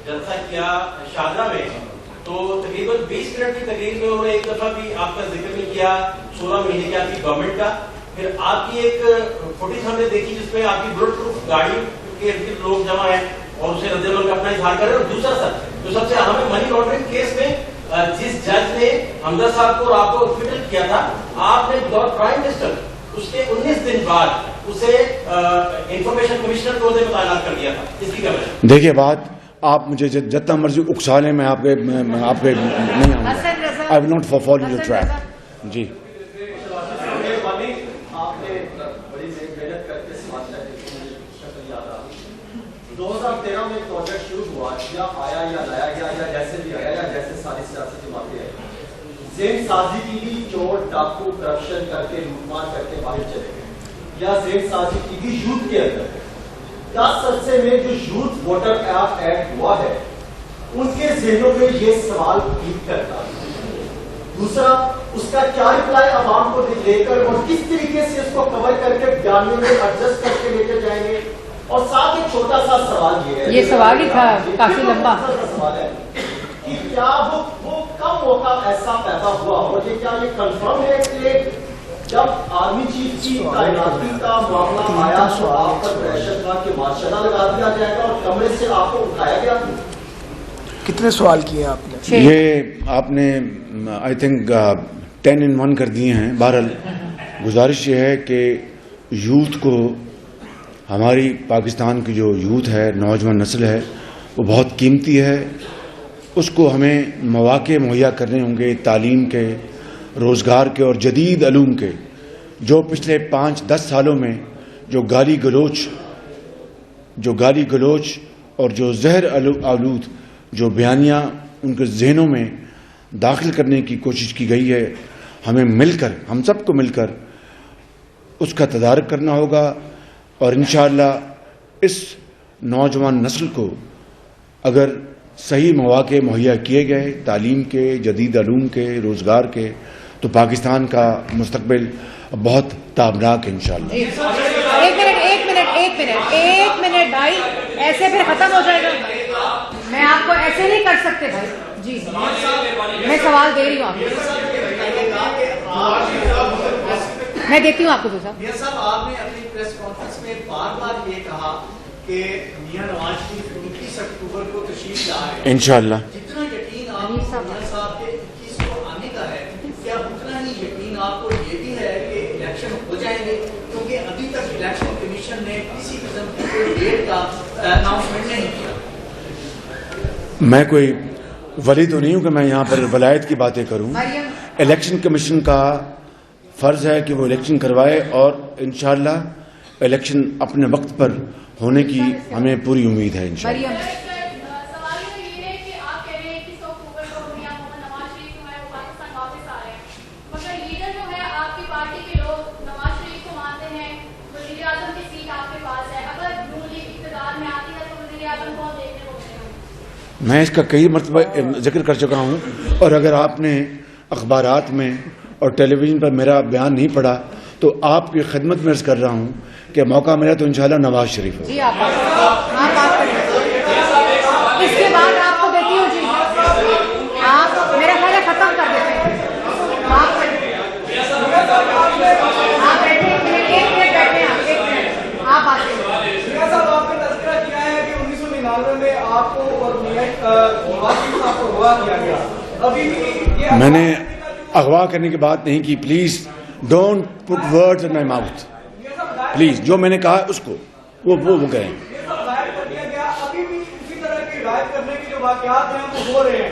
جلسہ کیا شاہدرہ میں تو تقریباً 20 منٹ کی تقریر میں انہوں نے ایک دفعہ بھی آپ کا ذکر نہیں کیا 16 مہینے کی آپ کی گورنمنٹ کا. پھر آپ کی ایک فوٹیج ہم نے دیکھی جس میں آپ کی بلٹ پروف گاڑی کے لوگ جمع ہیں اور اسے رد عمل کا اپنا اظہار کر رہے ہیں. اور دوسرا سر جو سب سے اہم ہے, منی لانڈرنگ کیس میں جس جج نے حمزہ صاحب کو اور آپ کو ایکویٹل کیا تھا, آپ نے بطور پرائم منسٹر اس کے 19 دن بعد اسے انفارمیشن کمشنر کو عہدے میں تعینات کر دیا تھا. اس کی کیا وجہ؟ دیکھیے بات, آپ مجھے جتنا مرضی اکسا لیں, میں آپ کے نہیں آؤں گا. I will not fall into the trap. جی میں پروجیکٹ شروع ہوا یا آیا یا لایا گیا یا جیسے بھی آیا یا جیسے ساری سیاسی جماعتیں آئی, ذہن سازی کی بھی چور ڈاکو کرپشن کر کے لوٹ مار کر کے باہر چلے گئے, یا ذہن سازی کی بھی یوتھ کے اندر 10 عرصے میں جو یوتھ ووٹر ایکٹ ہوا ہے ان کے ذہنوں میں یہ سوال کلک کرتا. دوسرا اس کا کیا رپلائی عوام کو لے کر اور کس طریقے سے اس کو کور کر کے بیانیے میں ایڈجسٹ کر کے لے کر جائیں گے. اور ساتھ ایک چھوٹا سا سوال یہ ہے, یہ سوال ہی تھا کافی لمبا, سوال ہے کہ کیا وہ کم موقع ایسا پیدا ہوا اور یہ کیا یہ کنفرم ہے کہ جب آرمی چیف کی تعیناتی کا معاملہ آیا تو آپ پر پریشر تھا کہ مارشلہ لگا دیا جائے گا اور کمرے سے آپ کو اٹھایا گیا؟ کتنے سوال کیے آپ نے؟ یہ آپ نے آئی تھنک 10 in 1 کر دیے ہیں. بہرحال گزارش یہ ہے کہ یوتھ کو, ہماری پاکستان کی جو یوتھ ہے, نوجوان نسل ہے, وہ بہت قیمتی ہے. اس کو ہمیں مواقع مہیا کرنے ہوں گے, تعلیم کے, روزگار کے اور جدید علوم کے. جو پچھلے 5-10 سالوں میں جو گالی گلوچ اور جو زہر آلود جو بیانیہ ان کے ذہنوں میں داخل کرنے کی کوشش کی گئی ہے, ہمیں مل کر, ہم سب کو مل کر اس کا تدارک کرنا ہوگا. اور انشاءاللہ اس نوجوان نسل کو اگر صحیح مواقع مہیا کیے گئے تعلیم کے, جدید علوم کے, روزگار کے, تو پاکستان کا مستقبل بہت تابناک ہے انشاءاللہ. ایک منٹ بھائی, ایسے پھر ختم ہو جائے گا. میں آپ کو ایسے نہیں کر سکتے بھائی. جی میں سوال دے رہی ہوں آپ کو, میں دیکھتی ہوں آپ کو. میاں صاحب آپ نے اپنی پریس کانفرنس میں بار بار یہ کہا کہ میاں نواز شریف 29 اکتوبر کو تشریف لا رہے ہیں انشاءاللہ. جتنا یقین آپ کو میاں صاحب کے 21 کو آنے کا ہے, کیا اتنا ہی یقین آپ کو یہ بھی ہے کہ الیکشن ہو جائیں گے؟ کیونکہ ابھی تک الیکشن کمیشن نے کسی قسم کی کوئی ڈیٹ کا اناؤنسمنٹ نہیں کیا. میں کوئی ولی تو نہیں ہوں کہ میں یہاں پر ولایت کی باتیں کروں. الیکشن کمیشن کا فرض ہے کہ وہ الیکشن کروائے اور انشاءاللہ الیکشن اپنے وقت پر ہونے کی ہمیں پوری امید ہے انشاءاللہ. میں اس کا کئی مرتبہ ذکر کر چکا ہوں, اور اگر آپ نے اخبارات میں اور ٹیلی ویژن پر میرا بیان نہیں پڑھا تو آپ کی خدمت میں عرض کر رہا ہوں کہ موقع ملا تو انشاءاللہ نواز شریف ہو. جی آپ بات کریں, اس کے بعد آپ کو دیتی ہوں. جی آپ میرا خیال ہے ختم کر دیتے ہیں. آپ بیٹھے, ایک منٹ بیٹھے, آپ بات کریں. آپ نے تذکرہ کیا ہے کہ 1999 میں آپ کو اور نواز شریف صاحب کو ہوا کیا گیا. ابھی بھی میں نے اغوا کرنے کی بات نہیں کی. Please don't put words in my mouth. Please جو میں نے کہا اس کو وہ کہیں. ابھی بھی اسی طرح کی ہدایت کرنے کے جو واقعات ہیں وہ ہو رہے ہیں.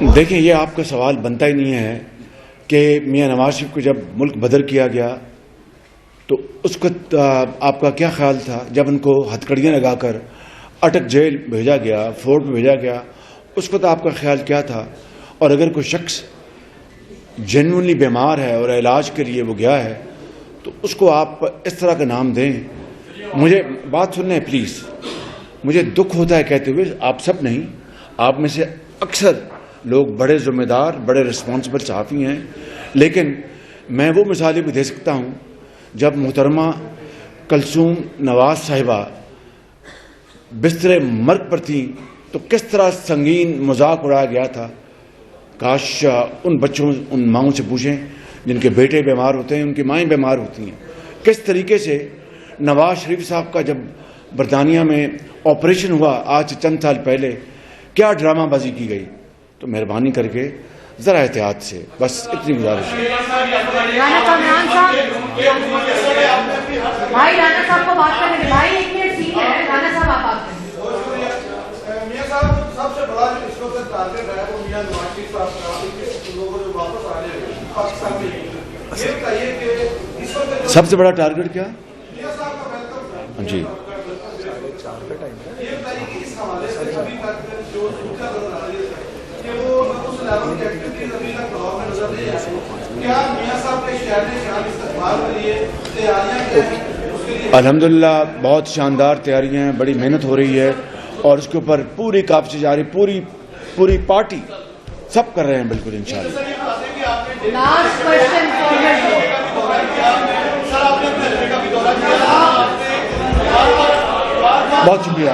دیکھیں یہ آپ کا سوال بنتا ہی نہیں ہے کہ میاں نواز شریف کو جب ملک بدر کیا گیا تو اس کو آپ کا کیا خیال تھا جب ان کو ہتھکڑیاں لگا کر اٹک جیل بھیجا گیا، فورٹ میں بھیجا گیا، اس وقت آپ کا خیال کیا تھا؟ اور اگر کوئی شخص جینوئنلی بیمار ہے اور علاج کے لیے وہ گیا ہے تو اس کو آپ اس طرح کا نام دیں؟ مجھے بات سن لیں پلیز، مجھے دکھ ہوتا ہے کہتے ہوئے، آپ سب نہیں، آپ میں سے اکثر لوگ بڑے ذمہ دار، بڑے رسپانسبل صحافی ہیں، لیکن میں وہ مثالیں بھی دے سکتا ہوں جب محترمہ کلثوم نواز صاحبہ بستر مرگ پر تھیں تو کس طرح سنگین مذاق اڑایا گیا تھا۔ کاش ان بچوں، ان ماؤں سے پوچھیں جن کے بیٹے بیمار ہوتے ہیں، ان کی مائیں بیمار ہوتی ہیں، کس طریقے سے نواز شریف صاحب کا جب برطانیہ میں آپریشن ہوا آج سے چند سال پہلے کیا ڈرامہ بازی کی گئی۔ تو مہربانی کر کے ذرا احتیاط سے، بس اتنی گزارش ہے۔ رانا کامران صاحب، بھائی رانا صاحب کو بات کرنے دیں، بھائی ایک منٹ سین ہے، رانا صاحب آپ بات کریں۔ میاں صاحب سب سے بڑا جو اس وقت ٹارگیٹ ہے وہ میاں نواز شریف صاحب کا، لوگوں جو واپس آ رہے ہیں پاکستان میں، یہ بتائیے کہ اس وقت سب سے بڑا ٹارگیٹ کیا؟ میاں صاحب کا ویلکم جی، یہ بتائیے کہ اس حوالے سے ابھی تک جو سوچا نظر آ رہی ہے کہ وہ اس لیول کی ایکٹیویٹیز ابھی تک دور میں نظر نہیں آئی، کیا میاں صاحب کے شہر نے شان استقبال کے لیے تیاریاں کیا ہیں؟ الحمدللہ بہت شاندار تیاریاں ہیں، بڑی محنت ہو رہی ہے اور اس کے اوپر پوری کاپسی جاری، پوری پارٹی سب کر رہے ہیں بالکل انشاءاللہ۔ لاسٹ کوسچن بہت شکریہ۔